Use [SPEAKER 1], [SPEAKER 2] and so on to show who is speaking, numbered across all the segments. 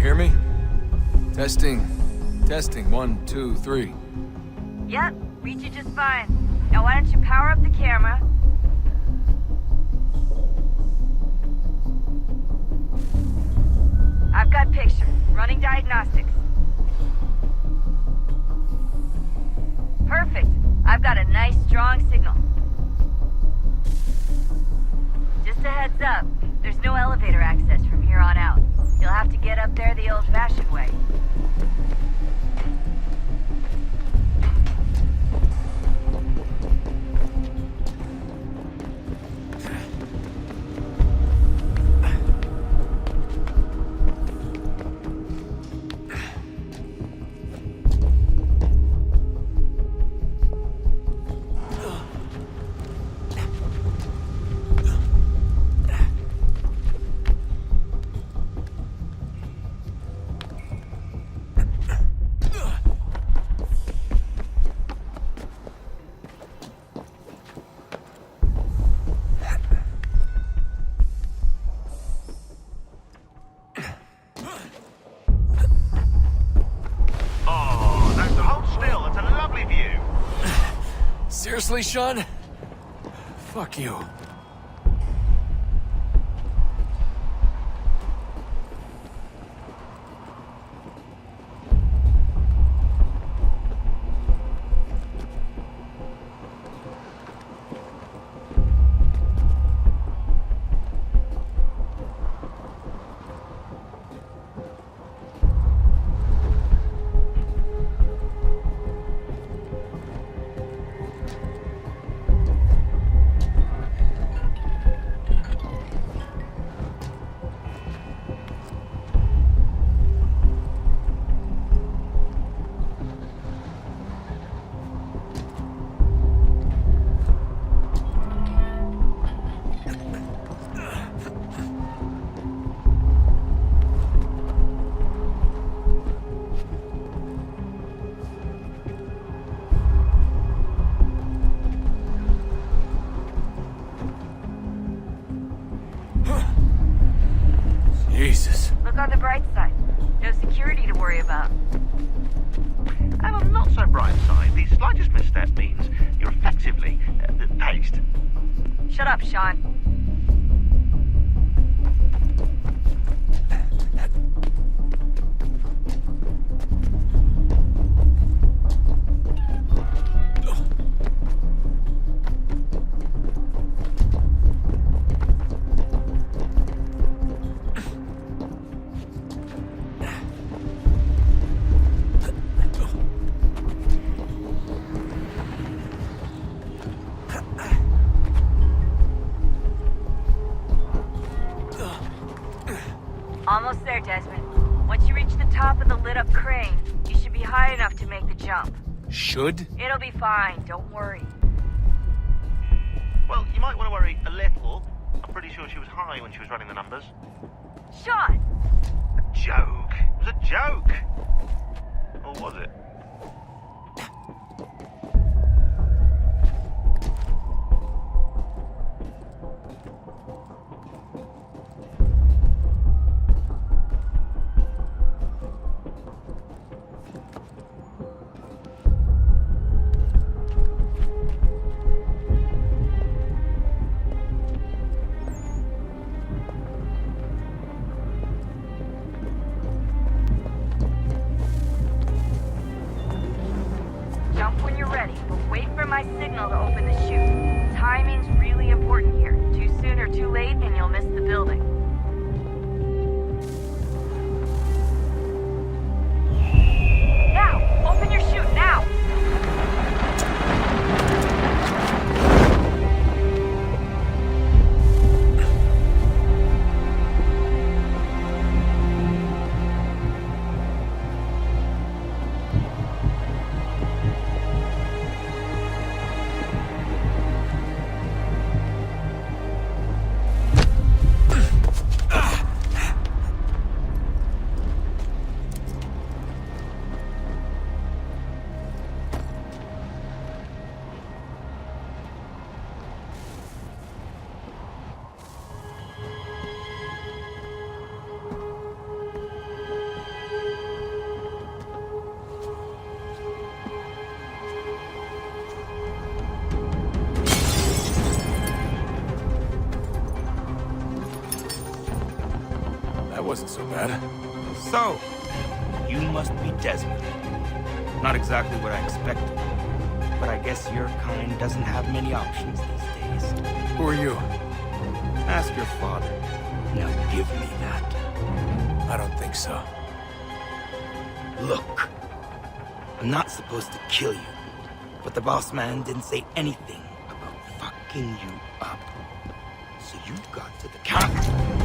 [SPEAKER 1] hear me? Testing. Testing. 1, 2, 3.
[SPEAKER 2] Yep, read you just fine. Now why don't you power up the camera? I've got picture. Running diagnostics. Perfect. I've got a nice, strong signal. Just a heads up, there's no elevator access from here on out. You'll have to get up there the old-fashioned way.
[SPEAKER 1] Seriously, Sean? Fuck you. Jesus.
[SPEAKER 2] Look on the bright side. No security to worry about.
[SPEAKER 3] And on the not so bright side, the slightest misstep means you're effectively paced.
[SPEAKER 2] Shut up, Sean. Almost there, Desmond. Once you reach the top of the lit-up crane, you should be high enough to make the jump.
[SPEAKER 1] Should?
[SPEAKER 2] It'll be fine, don't worry.
[SPEAKER 3] Well, you might want to worry a little. I'm pretty sure she was high when she was running the numbers.
[SPEAKER 2] Sean!
[SPEAKER 3] A joke. It was a joke. Or was it?
[SPEAKER 1] wasn't so bad.
[SPEAKER 4] So, you must be Desmond. Not exactly what I expected, but I guess your kind doesn't have many options these days.
[SPEAKER 1] Who are you?
[SPEAKER 4] Ask your father. Now give me that.
[SPEAKER 1] I don't think so.
[SPEAKER 4] Look, I'm not supposed to kill you, but the boss man didn't say anything about fucking you up. So you got to the counter.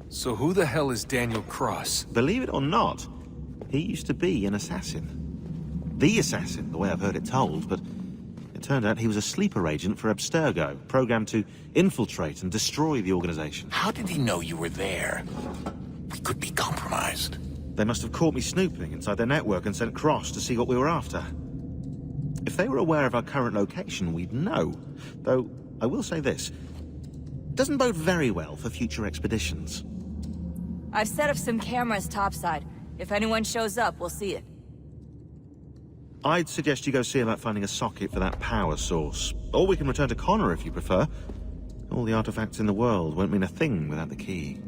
[SPEAKER 1] So who the hell is Daniel Cross?
[SPEAKER 3] Believe it or not, he used to be an assassin. The assassin, the way I've heard it told, but it turned out he was a sleeper agent for Abstergo, programmed to infiltrate and destroy the organization.
[SPEAKER 5] How did he know you were there? We could be compromised.
[SPEAKER 3] They must have caught me snooping inside their network and sent Cross to see what we were after. If they were aware of our current location, we'd know. Though, I will say this. Doesn't bode very well for future expeditions.
[SPEAKER 2] I've set up some cameras topside. If anyone shows up, we'll see it.
[SPEAKER 3] I'd suggest you go see about finding a socket for that power source. Or we can return to Connor if you prefer. All the artifacts in the world won't mean a thing without the key.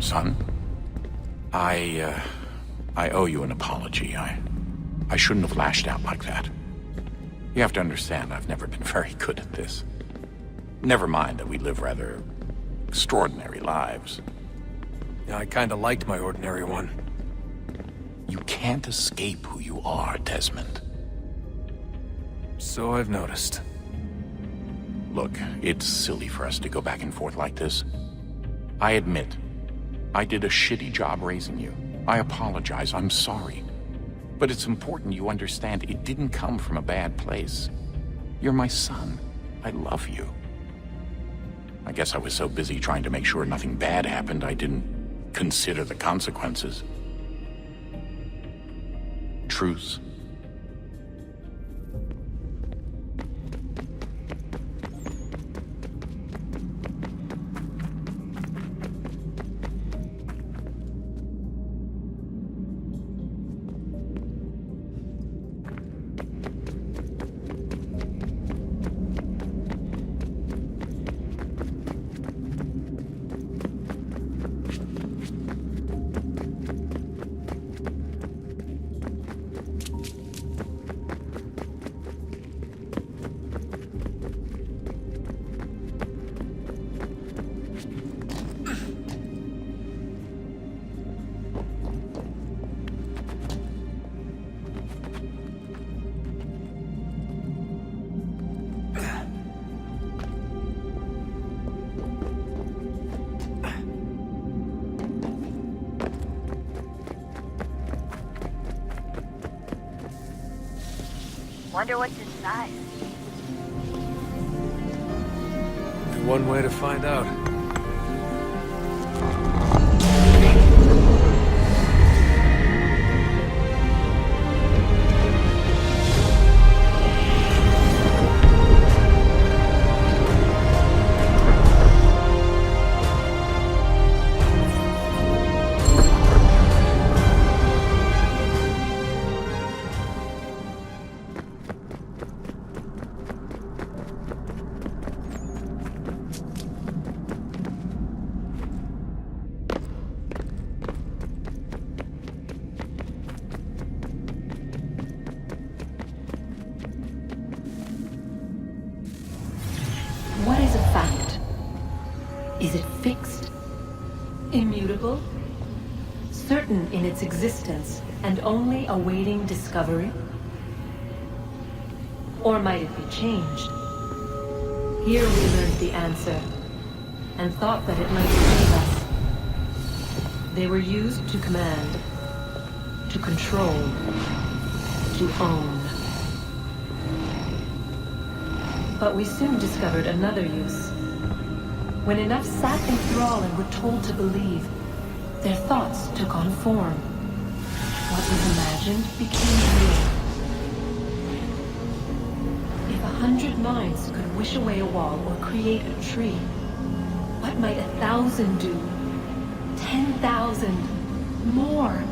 [SPEAKER 5] Son, I owe you an apology. I shouldn't have lashed out like that. You have to understand, I've never been very good at this. Never mind that we live rather extraordinary lives.
[SPEAKER 1] Yeah, I kinda liked my ordinary one.
[SPEAKER 5] You can't escape who you are, Desmond.
[SPEAKER 1] So I've noticed.
[SPEAKER 5] Look, it's silly for us to go back and forth like this. I admit, I did a shitty job raising you. I apologize, I'm sorry. But it's important you understand it didn't come from a bad place. You're my son. I love you. I guess I was so busy trying to make sure nothing bad happened, I didn't consider the consequences. Truce.
[SPEAKER 2] Wonder what's inside.
[SPEAKER 1] Only one way to find out.
[SPEAKER 6] Is it fixed? Immutable? Certain in its existence and only awaiting discovery? Or might it be changed? Here we learned the answer, and thought that it might save us. They were used to command, to control, to own. But we soon discovered another use. When enough sat in thrall and were told to believe, their thoughts took on form. What was imagined became real. If 100 minds could wish away a wall or create a tree, what might 1,000 do? 10,000? More?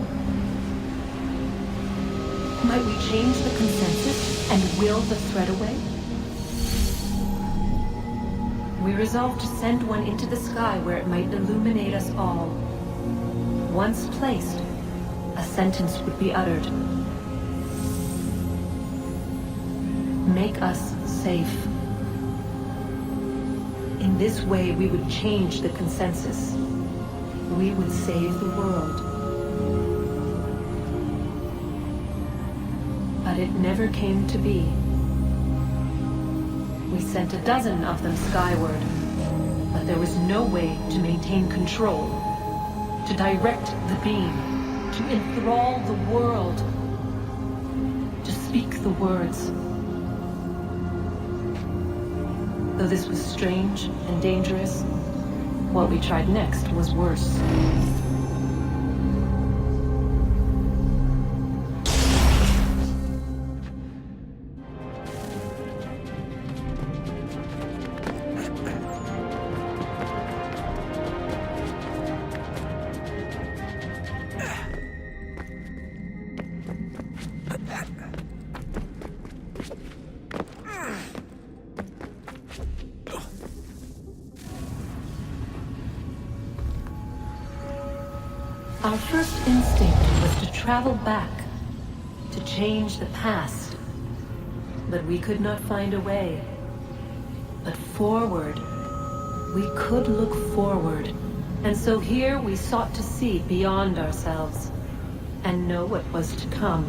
[SPEAKER 6] Might we change the consensus and will the threat away? We resolved to send one into the sky where it might illuminate us all. Once placed, a sentence would be uttered. Make us safe. In this way, we would change the consensus. We would save the world. But it never came to be. We sent a dozen of them skyward, but there was no way to maintain control, to direct the beam, to enthrall the world, to speak the words. Though this was strange and dangerous, what we tried next was worse. Our first instinct was to travel back, to change the past. But we could not find a way. But forward, we could look forward. And so here we sought to see beyond ourselves, and know what was to come.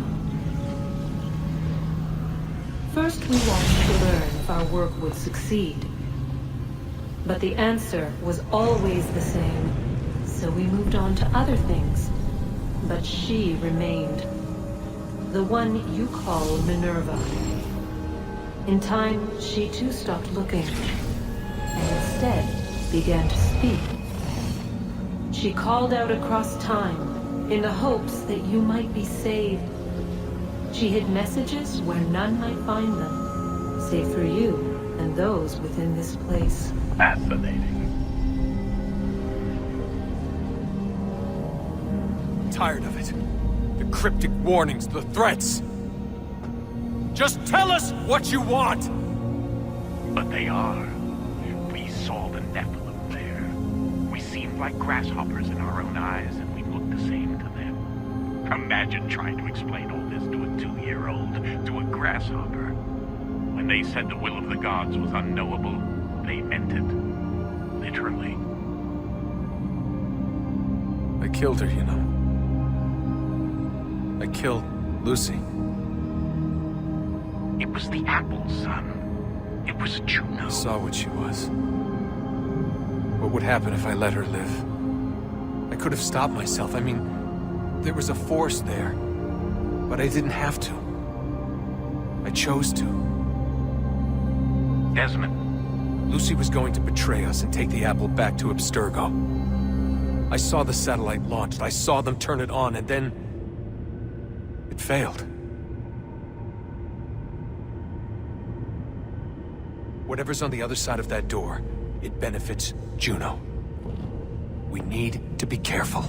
[SPEAKER 6] First we wanted to learn if our work would succeed. But the answer was always the same. So we moved on to other things, but she remained. The one you call Minerva. In time, she too stopped looking, and instead began to speak. She called out across time, in the hopes that you might be saved. She hid messages where none might find them, save for you and those within this place.
[SPEAKER 5] Fascinating.
[SPEAKER 1] Tired of it. The cryptic warnings, the threats. Just tell us what you want!
[SPEAKER 7] But they are. We saw the Nephilim there. We seemed like grasshoppers in our own eyes, and we looked the same to them. Imagine trying to explain all this to a 2-year-old, to a grasshopper. When they said the will of the gods was unknowable, they meant it. Literally.
[SPEAKER 1] I killed her, you know. I killed Lucy.
[SPEAKER 7] It was the apple, son. It was Juno.
[SPEAKER 1] I saw what she was. What would happen if I let her live? I could have stopped myself. I mean, there was a force there. But I didn't have to. I chose to.
[SPEAKER 7] Desmond.
[SPEAKER 1] Lucy was going to betray us and take the apple back to Abstergo. I saw the satellite launched. I saw them turn it on, and then it failed. Whatever's on the other side of that door, it benefits Juno. We need to be careful.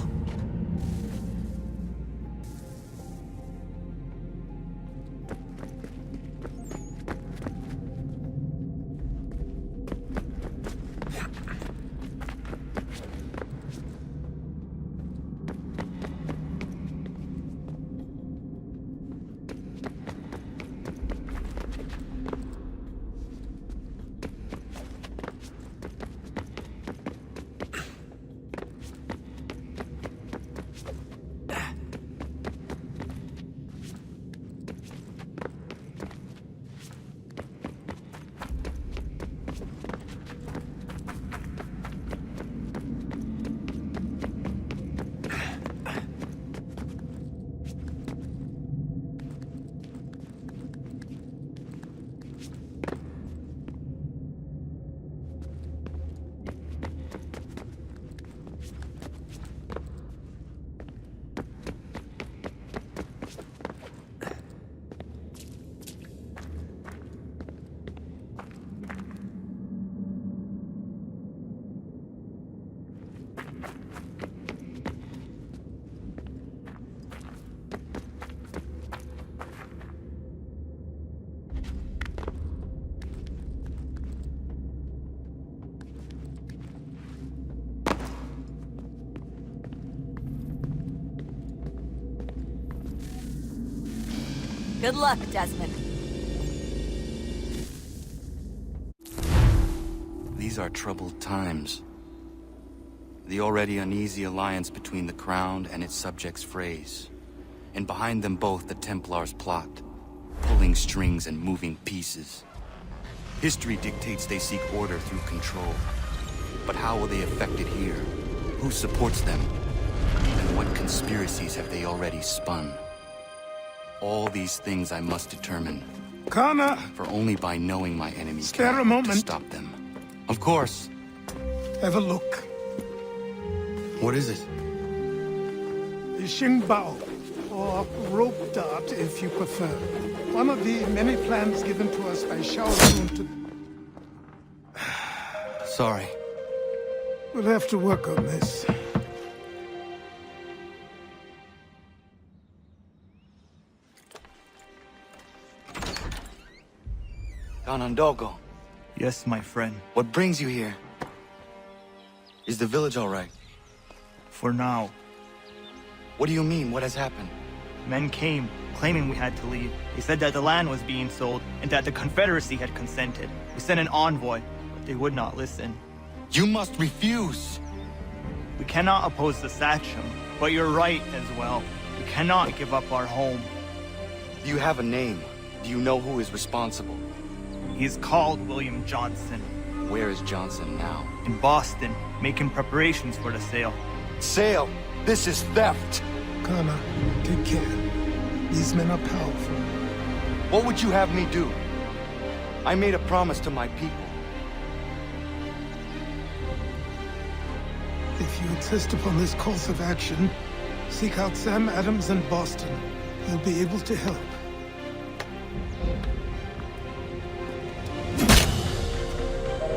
[SPEAKER 2] Good luck, Desmond.
[SPEAKER 8] These are troubled times. The already uneasy alliance between the Crown and its subjects frays. And behind them both the Templars plot, pulling strings and moving pieces. History dictates they seek order through control. But how will they affect it here? Who supports them? And what conspiracies have they already spun? All these things I must determine.
[SPEAKER 9] Kana,
[SPEAKER 8] For only by knowing my enemy
[SPEAKER 9] Spare
[SPEAKER 8] can I
[SPEAKER 9] a
[SPEAKER 8] hope to
[SPEAKER 9] moment.
[SPEAKER 8] stop them. Of course.
[SPEAKER 9] have a look.
[SPEAKER 8] What is it?
[SPEAKER 9] The Xingbao, or rope dart if you prefer. One of the many plans given to us by Shao Zun to...
[SPEAKER 8] Sorry.
[SPEAKER 9] We'll have to work on this.
[SPEAKER 8] Ganondogo,
[SPEAKER 10] Yes, my friend.
[SPEAKER 8] what brings you here? Is the village all right?
[SPEAKER 10] For now,
[SPEAKER 8] What do you mean? What has happened?
[SPEAKER 10] men came, claiming we had to leave. They said that the land was being sold, and that the Confederacy had consented. We sent an envoy, but they would not listen.
[SPEAKER 8] You must refuse!
[SPEAKER 10] We cannot oppose the Sachem, but you're right as well. We cannot give up our home.
[SPEAKER 8] Do you have a name? Do you know who is responsible?
[SPEAKER 10] He is called William Johnson,
[SPEAKER 8] Where is Johnson now?
[SPEAKER 10] in Boston, making preparations for the sale.
[SPEAKER 8] Sale! This is theft!
[SPEAKER 9] Kana, take care. These men are powerful.
[SPEAKER 8] What would you have me do? I made a promise to my people.
[SPEAKER 9] If you insist upon this course of action, seek out Sam Adams in Boston. He'll be able to help.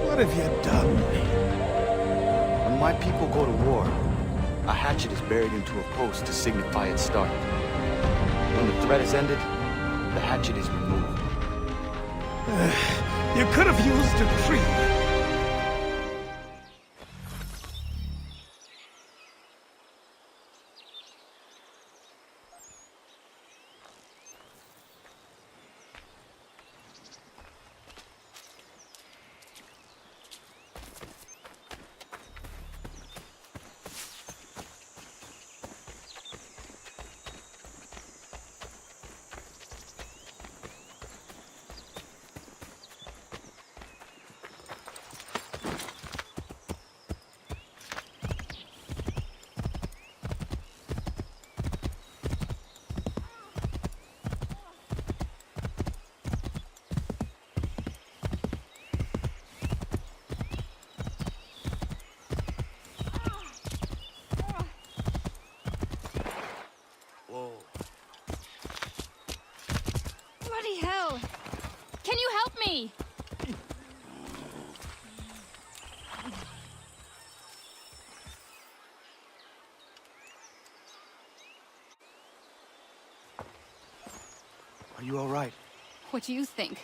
[SPEAKER 9] What have you done?
[SPEAKER 8] When my people go to war, a hatchet is buried into a post to signify its start. When the threat is ended, the hatchet is removed.
[SPEAKER 9] You could have used a tree.
[SPEAKER 11] Bloody hell! Can you help me?
[SPEAKER 8] Are you all right?
[SPEAKER 11] What do you think?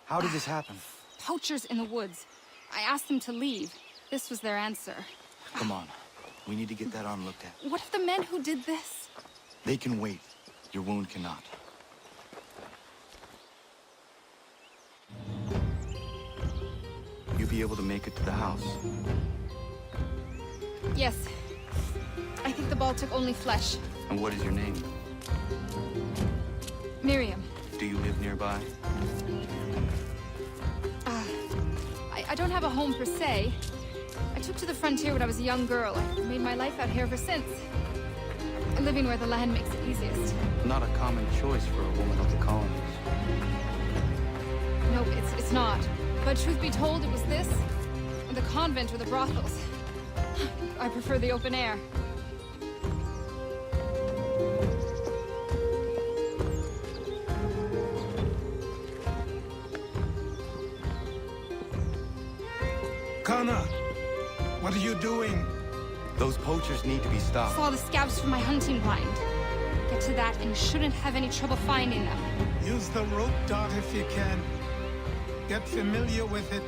[SPEAKER 8] How did this happen?
[SPEAKER 11] Poachers in the woods. I asked them to leave. This was their answer.
[SPEAKER 8] Come on. We need to get that arm looked at.
[SPEAKER 11] What if the men who did this?
[SPEAKER 8] They can wait. Your wound cannot. You be able to make it to the house?
[SPEAKER 11] Yes. I think the ball took only flesh.
[SPEAKER 8] And what is your name?
[SPEAKER 11] Miriam.
[SPEAKER 8] Do you live nearby?
[SPEAKER 11] I don't have a home per se. I took to the frontier when I was a young girl. I've made my life out here ever since. Living where the land makes it easiest.
[SPEAKER 8] Not a common choice for a woman of the colonies.
[SPEAKER 11] No, it's not. But truth be told, it was this, and the convent or the brothels. I prefer the open air.
[SPEAKER 9] Kana, what are you doing?
[SPEAKER 8] Those poachers need to be stopped.
[SPEAKER 11] Saw the scabs from my hunting blind. Get to that, and you shouldn't have any trouble finding them.
[SPEAKER 9] Use the rope dart if you can. Get familiar with it.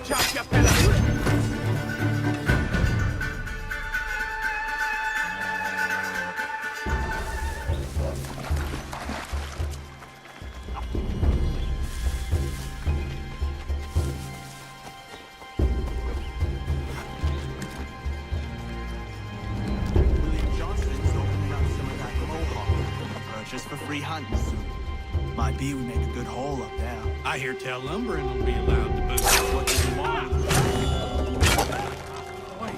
[SPEAKER 7] Slouch up, you fella!
[SPEAKER 10] William Johnston's opening up some of that mohawk. Purchase for free hunting soon. Might be we make a good haul up there.
[SPEAKER 7] I hear tell lumbering will be allowed to boost. What does he want? Wait,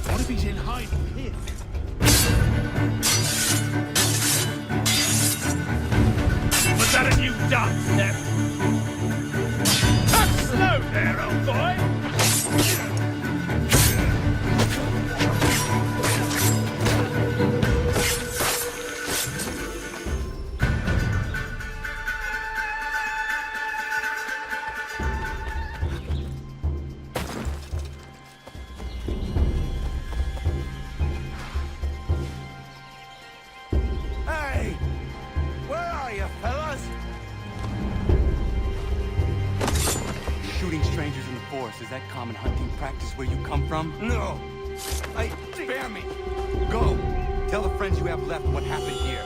[SPEAKER 7] what if he's in hiding here? Was that a new dance step? Slow there, old boy!
[SPEAKER 4] Hey! Where are you, fellas?
[SPEAKER 8] Shooting strangers in the forest, is that common hunting practice where you come from?
[SPEAKER 4] No! Spare me! Go! Tell the friends you have left what happened here.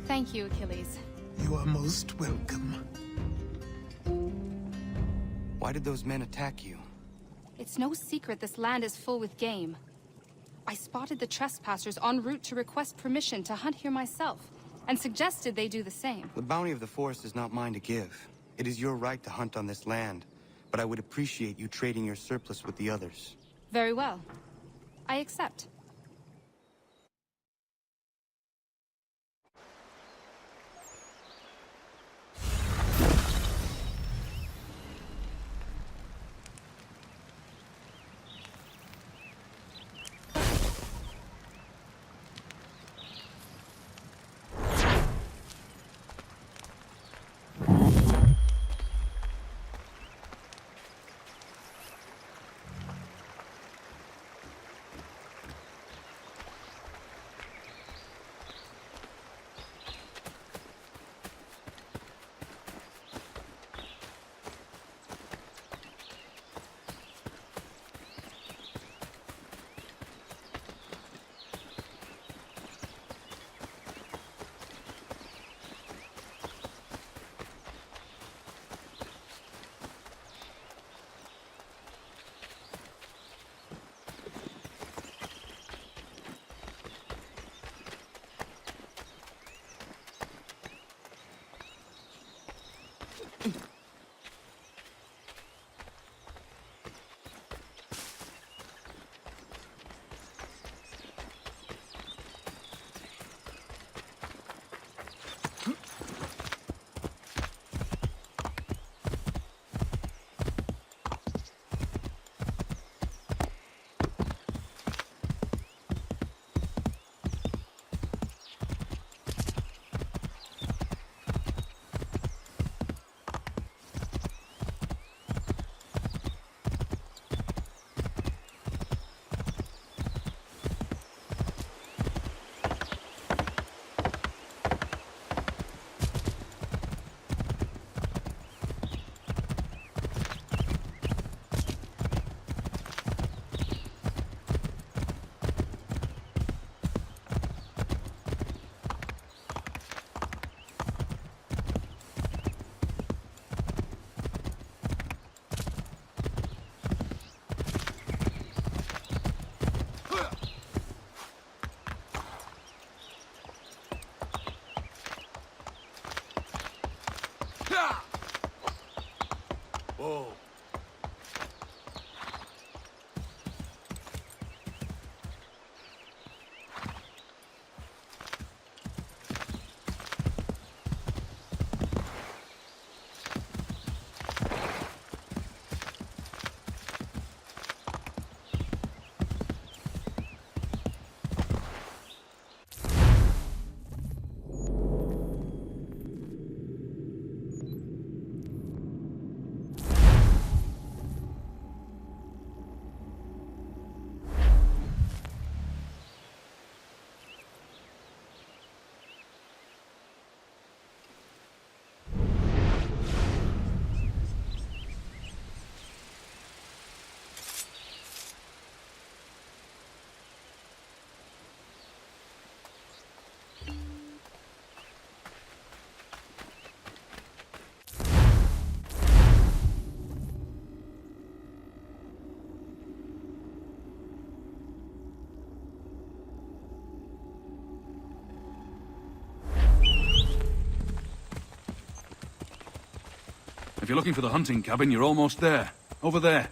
[SPEAKER 11] Thank you, Achilles.
[SPEAKER 9] You are most welcome.
[SPEAKER 8] Why did those men attack you?
[SPEAKER 11] It's no secret this land is full with game. I spotted the trespassers en route to request permission to hunt here myself, and suggested they do the same.
[SPEAKER 8] The bounty of the forest is not mine to give. It is your right to hunt on this land, but I would appreciate you trading your surplus with the others.
[SPEAKER 11] Very well. I accept.
[SPEAKER 12] If you're looking for the hunting cabin, you're almost there. Over there.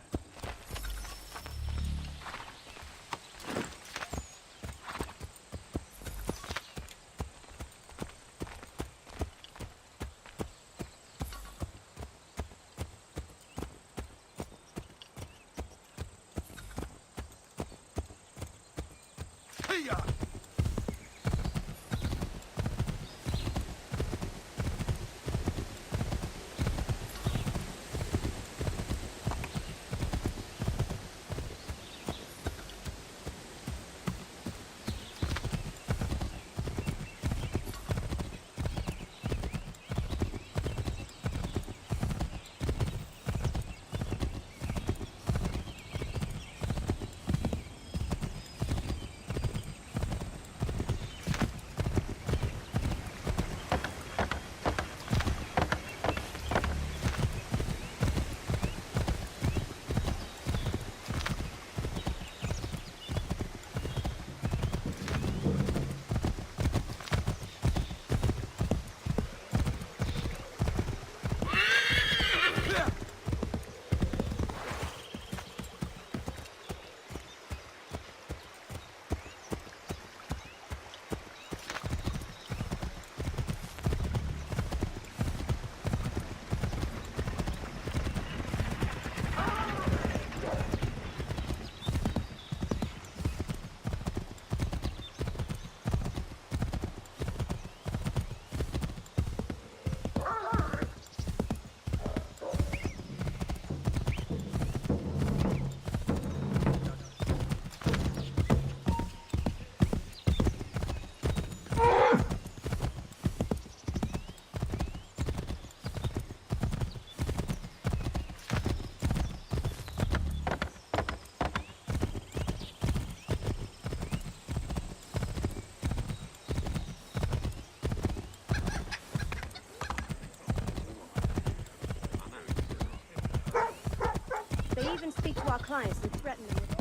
[SPEAKER 13] They even speak to our clients and threaten them with...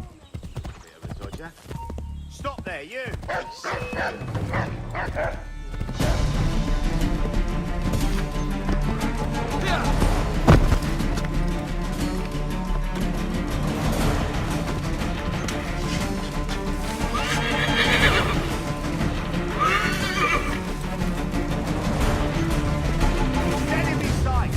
[SPEAKER 14] Stop there, you! Enemy sight!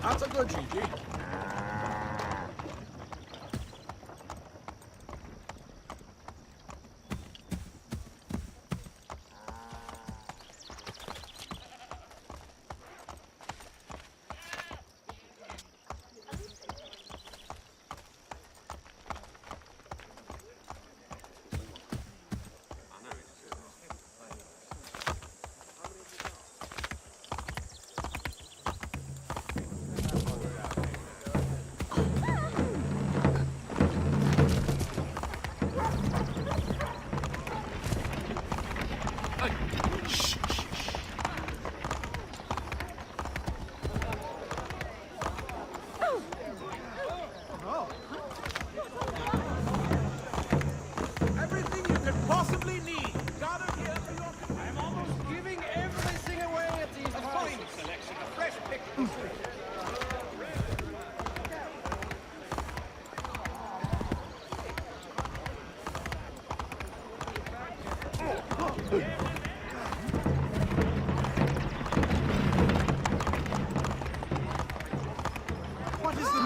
[SPEAKER 12] That's a good GG.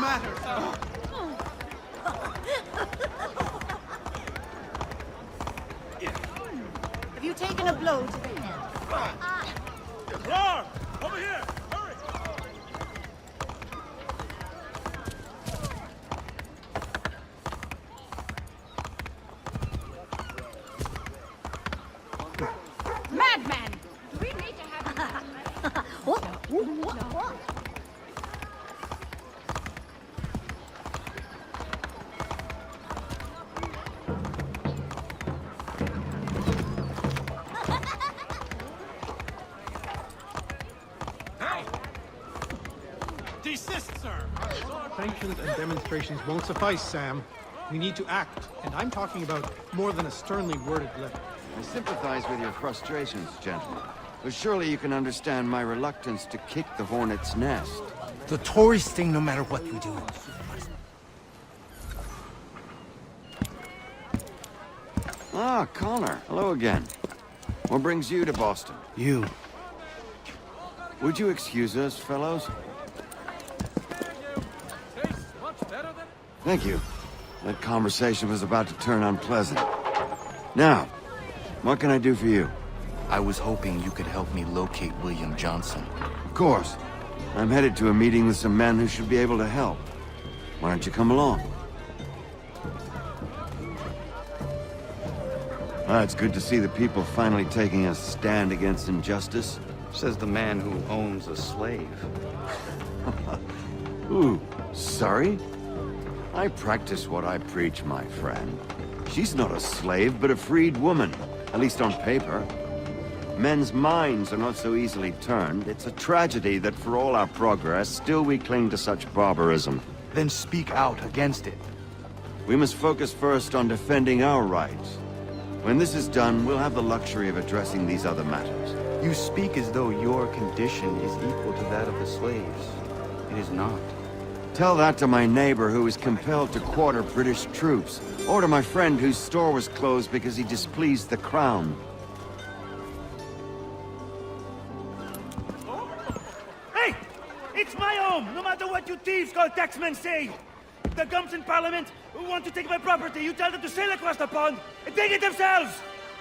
[SPEAKER 9] matter?
[SPEAKER 13] Have you taken a blow to the head?
[SPEAKER 12] Rar! Over here! Hurry!
[SPEAKER 11] Madman! Do we need to have...
[SPEAKER 13] What?
[SPEAKER 12] Desist, sir!
[SPEAKER 9] Sanctions and demonstrations won't suffice, Sam. We need to act, and I'm talking about more than a sternly worded letter.
[SPEAKER 15] I sympathize with your frustrations, gentlemen. But surely you can understand my reluctance to kick the hornet's nest.
[SPEAKER 4] The tourist thing, no matter what you do.
[SPEAKER 15] Ah, Connor. Hello again. What brings you to Boston?
[SPEAKER 4] You.
[SPEAKER 15] Would you excuse us, fellows? Thank you. That conversation was about to turn unpleasant. Now, what can I do for you?
[SPEAKER 8] I was hoping you could help me locate William Johnson.
[SPEAKER 15] Of course. I'm headed to a meeting with some men who should be able to help. Why don't you come along? It's good to see the people finally taking a stand against injustice.
[SPEAKER 8] Says the man who owns a slave.
[SPEAKER 15] Ooh, sorry? I practice what I preach, my friend. She's not a slave, but a freed woman, at least on paper. Men's minds are not so easily turned. It's a tragedy that for all our progress, still we cling to such barbarism.
[SPEAKER 4] Then speak out against it.
[SPEAKER 15] We must focus first on defending our rights. When this is done, we'll have the luxury of addressing these other matters.
[SPEAKER 8] You speak as though your condition is equal to that of the slaves. It is not.
[SPEAKER 15] Tell that to my neighbor who was compelled to quarter British troops, or to my friend whose store was closed because he displeased the crown.
[SPEAKER 14] Hey! It's my home, no matter what you thieves called taxmen say! If the gums in Parliament who want to take my property, you tell them to sail across the pond and take it themselves!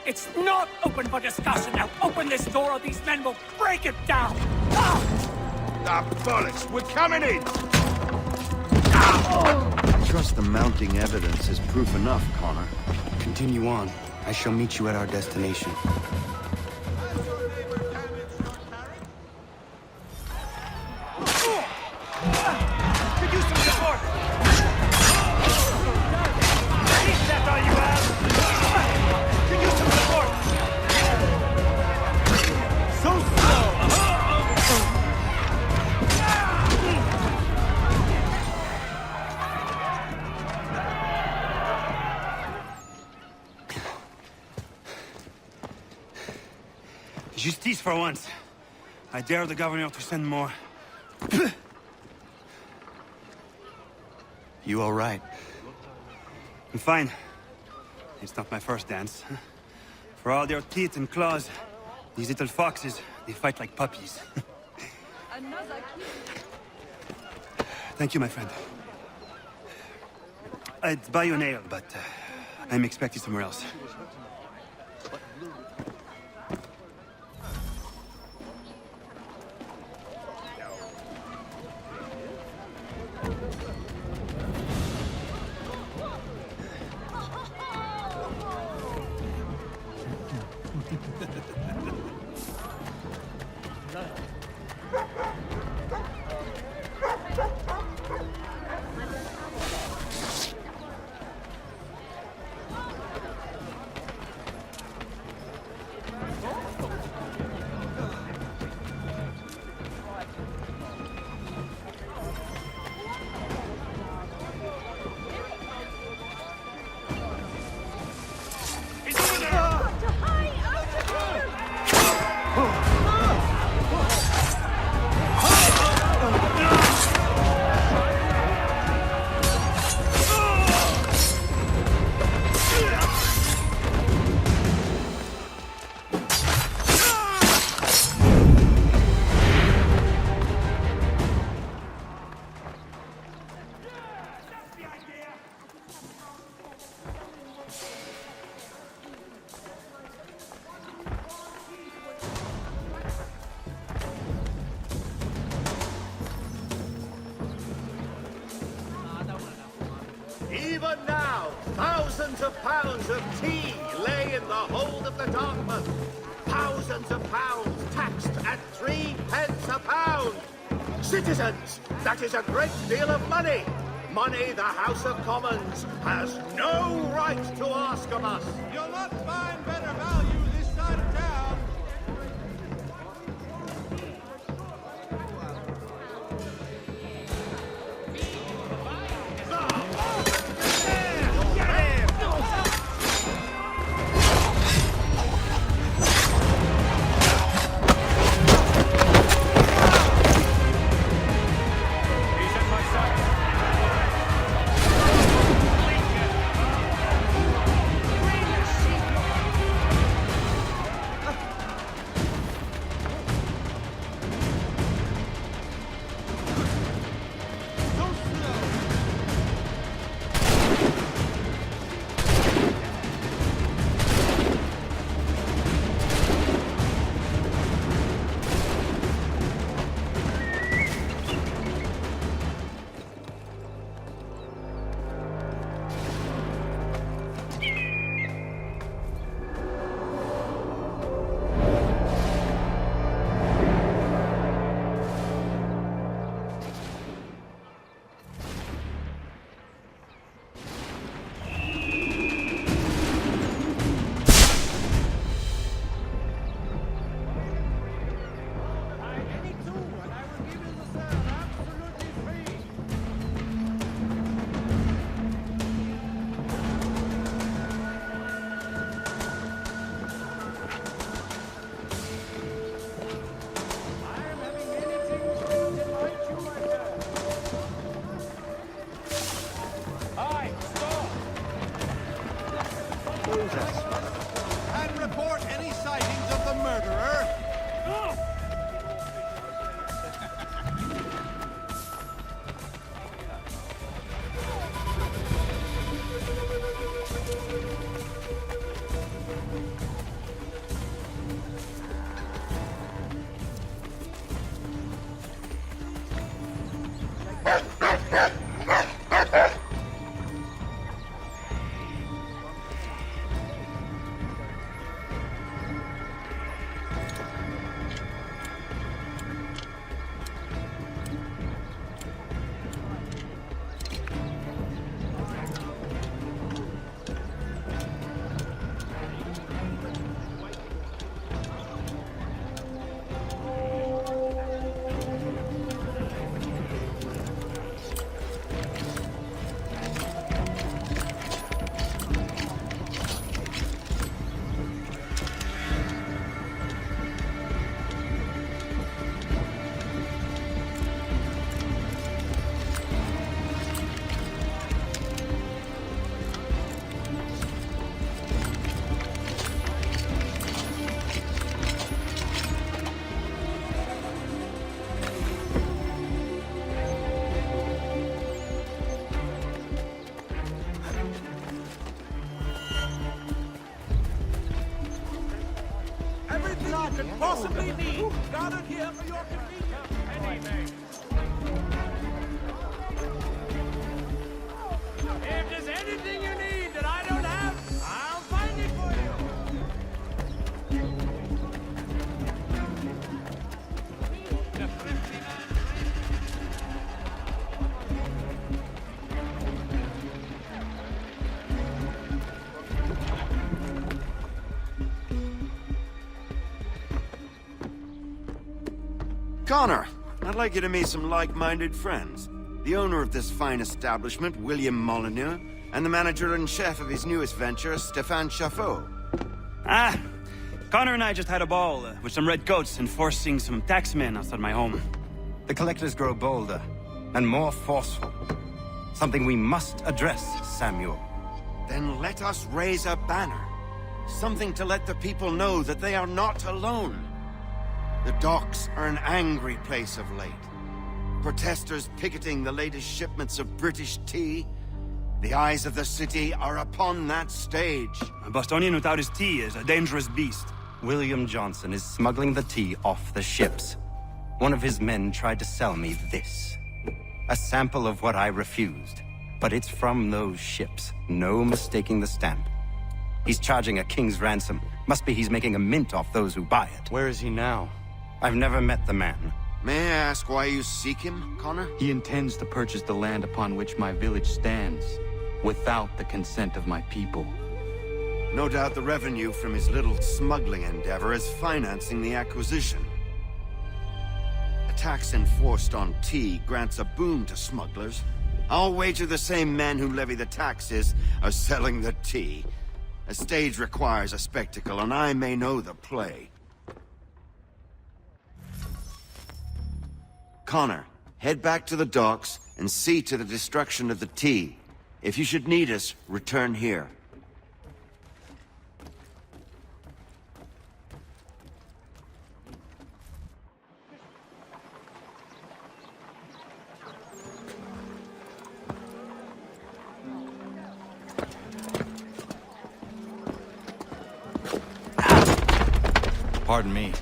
[SPEAKER 16] It's not open for discussion now. Open this door or these men will break it down. Ah,
[SPEAKER 14] bollocks! We're coming in!
[SPEAKER 15] I trust the mounting evidence is proof enough, Connor.
[SPEAKER 8] Continue on. I shall meet you at our destination.
[SPEAKER 14] Could use some support! Is that all you have? Could use some support! So slow! Justice for once. I dare the governor to send more.
[SPEAKER 8] You all right?
[SPEAKER 14] I'm fine. It's not my first dance. For all their teeth and claws, these little foxes, they fight like puppies. Thank you, my friend. I'd buy you an ale, but I'm expected somewhere else.
[SPEAKER 17] Even now, thousands of pounds of tea lay in the hold of the Dartmouth. Thousands of pounds taxed at 3 pence a pound. Citizens, that is a great deal of money. Money the House of Commons has no right to ask of us.
[SPEAKER 12] You'll not find better value this side of town. And report any sightings of the murderer. Everything you could possibly need gathered here for your convenience. If there's anything you need that I don't have, I'll find it for you.
[SPEAKER 15] Connor, I'd like you to meet some like-minded friends. The owner of this fine establishment, William Molyneux, and the manager and chef of his newest venture, Stéphane Chaffeau.
[SPEAKER 18] Ah, Connor and I just had a ball with some redcoats enforcing some taxmen outside my home.
[SPEAKER 19] The collectors grow bolder and more forceful. Something we must address, Samuel.
[SPEAKER 15] Then let us raise a banner. Something to let the people know that they are not alone. The docks are an angry place of late. Protesters picketing the latest shipments of British tea. The eyes of the city are upon that stage.
[SPEAKER 18] A Bostonian without his tea is a dangerous beast.
[SPEAKER 19] William Johnson is smuggling the tea off the ships. One of his men tried to sell me this. A sample of what I refused. But it's from those ships. No mistaking the stamp. He's charging a king's ransom. Must be he's making a mint off those who buy it.
[SPEAKER 8] Where is he now?
[SPEAKER 19] I've never met the man.
[SPEAKER 15] May I ask why you seek him, Connor?
[SPEAKER 8] He intends to purchase the land upon which my village stands, without the consent of my people.
[SPEAKER 15] No doubt the revenue from his little smuggling endeavor is financing the acquisition. A tax enforced on tea grants a boon to smugglers. I'll wager the same men who levy the taxes are selling the tea. A stage requires a spectacle, and I may know the play. Connor, head back to the docks and see to the destruction of the tea. If you should need us, return here.
[SPEAKER 8] Pardon me.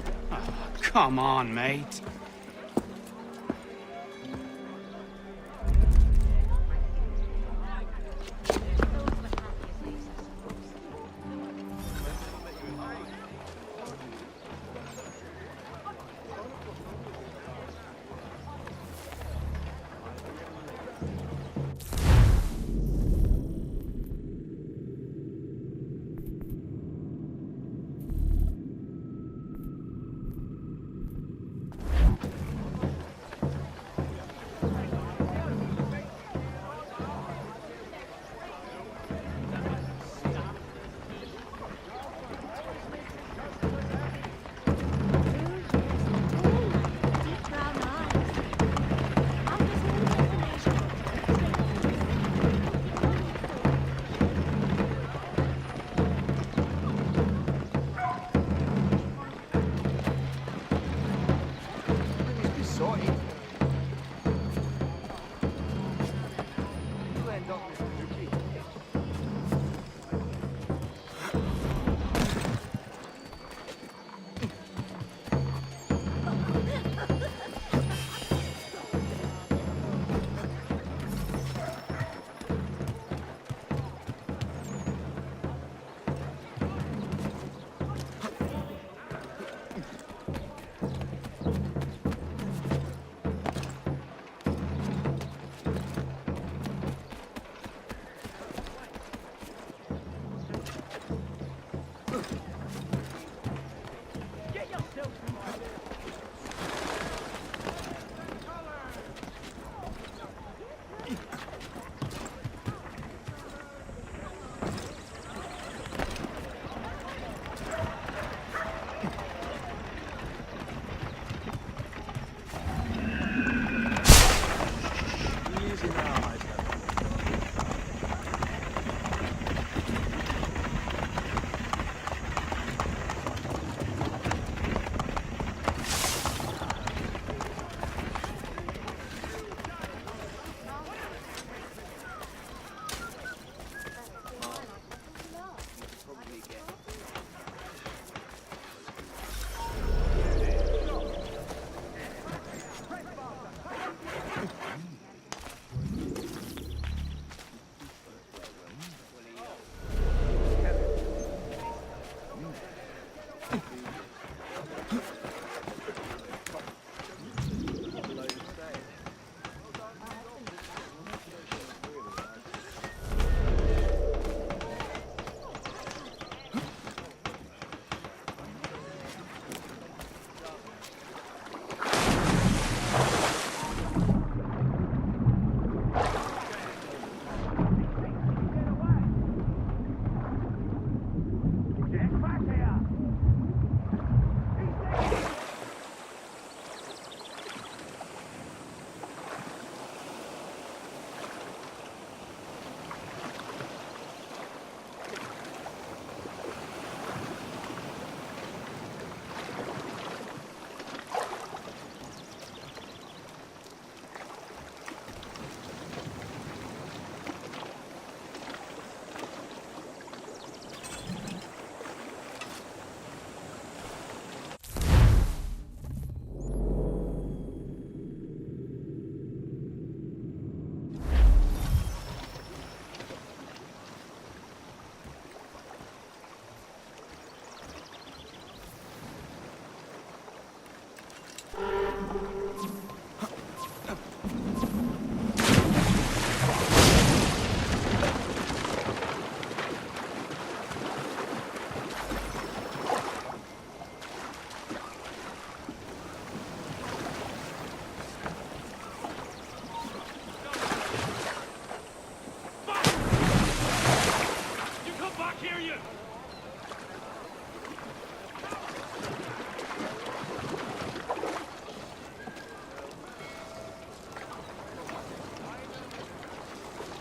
[SPEAKER 18] Come on, mate.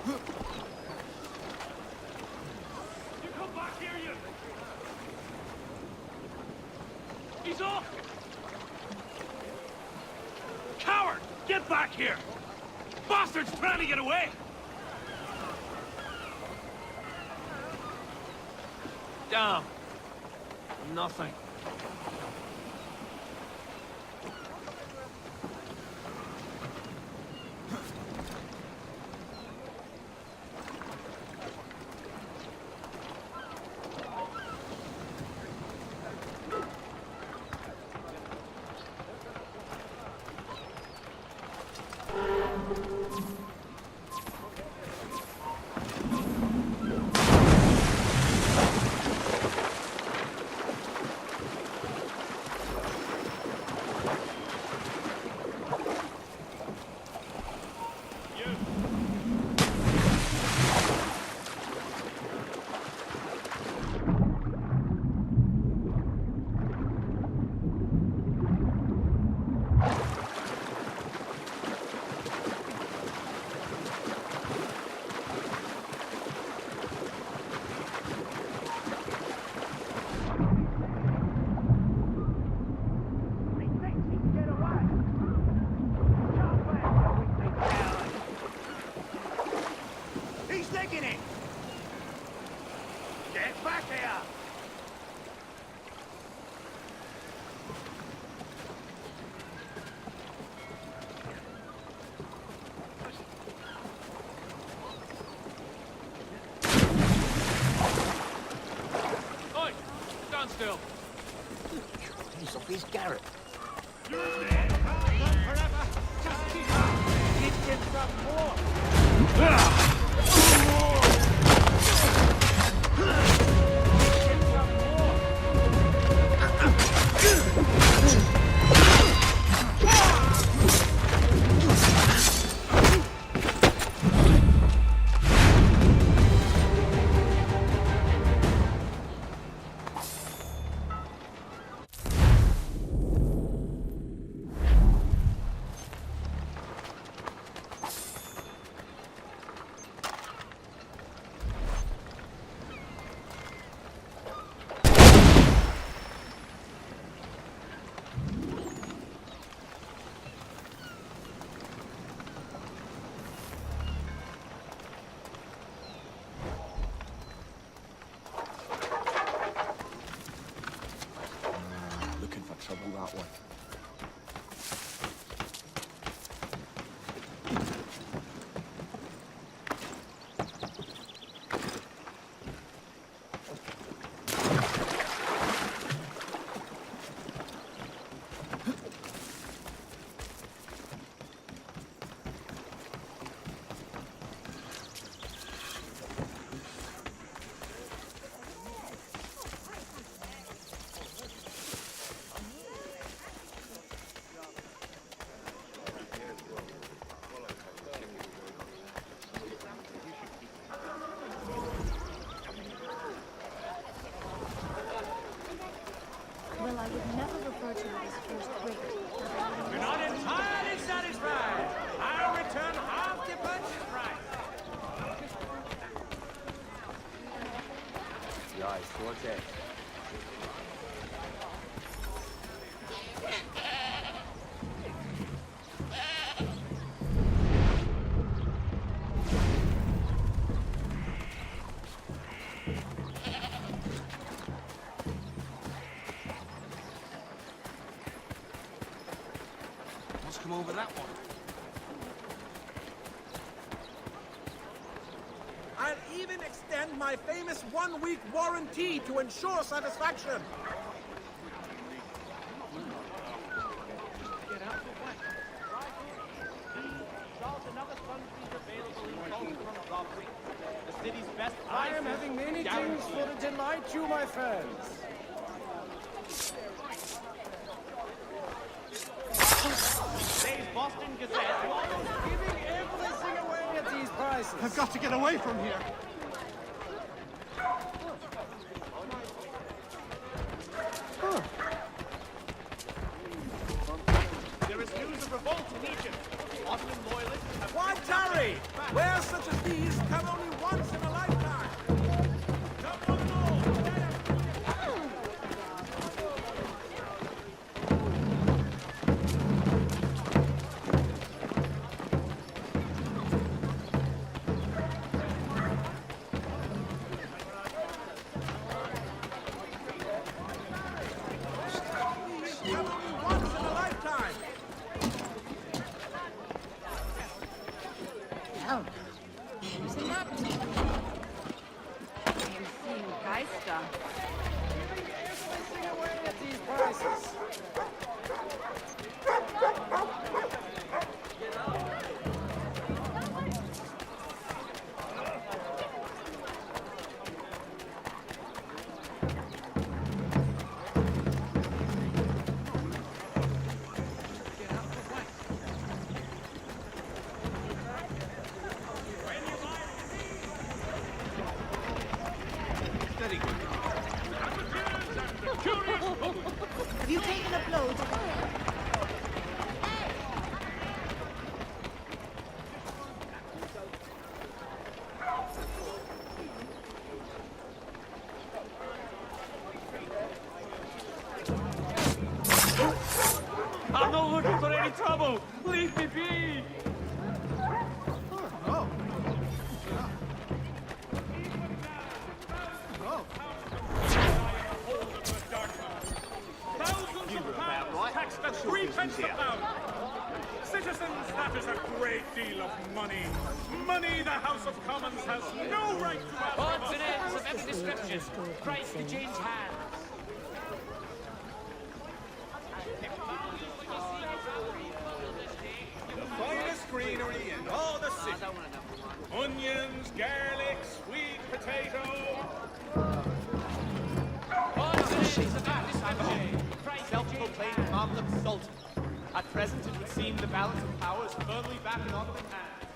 [SPEAKER 14] You come back here, you! He's off! Coward! Get back here! Bastard's trying to get away!
[SPEAKER 12] Damn. Nothing.
[SPEAKER 14] He's taking it! Get back here! Oi! Stand still!
[SPEAKER 17] Sophie's Garrett.
[SPEAKER 14] You're dead! Not forever! Just keep up! Give him some more!
[SPEAKER 17] Looking for trouble that way.
[SPEAKER 13] Well, I would never refer to it as first rate.
[SPEAKER 12] You're not entirely satisfied. I'll return half the purchase price.
[SPEAKER 17] Yeah, it's okay.
[SPEAKER 12] Let's come over that one. I'll even extend my famous one-week warranty to ensure satisfaction. I am having many things for to delight you, my friends. Today's Boston Gazette giving everything away at these prices.
[SPEAKER 9] I've got to get away from here.
[SPEAKER 12] There is news of revolt in Egypt. Ottoman loyalists have... Why tarry! Where such as these come only once in a lifetime! Come on, all! Come only once in a lifetime!
[SPEAKER 2] Oh, using that. I'm seeing Geister.
[SPEAKER 12] Away at these prices.
[SPEAKER 13] Have you taken a blow today?
[SPEAKER 14] I'm not looking for any trouble! Leave me be!
[SPEAKER 12] Thousands of pounds taxed at 3 pence a pound. Citizens, that is a great deal of money. Money the House of Commons has no right to ask.
[SPEAKER 16] Odds and ends of every description. Price to change hands.
[SPEAKER 12] The finest greenery in all the city. Onions, garlic, sweet potato.
[SPEAKER 16] Odds and ends of every description. Price to change
[SPEAKER 17] Self-proclaimed
[SPEAKER 16] hands.
[SPEAKER 17] Moslem Sultan. At present, it would seem the balance of power is firmly back in Ottoman hands.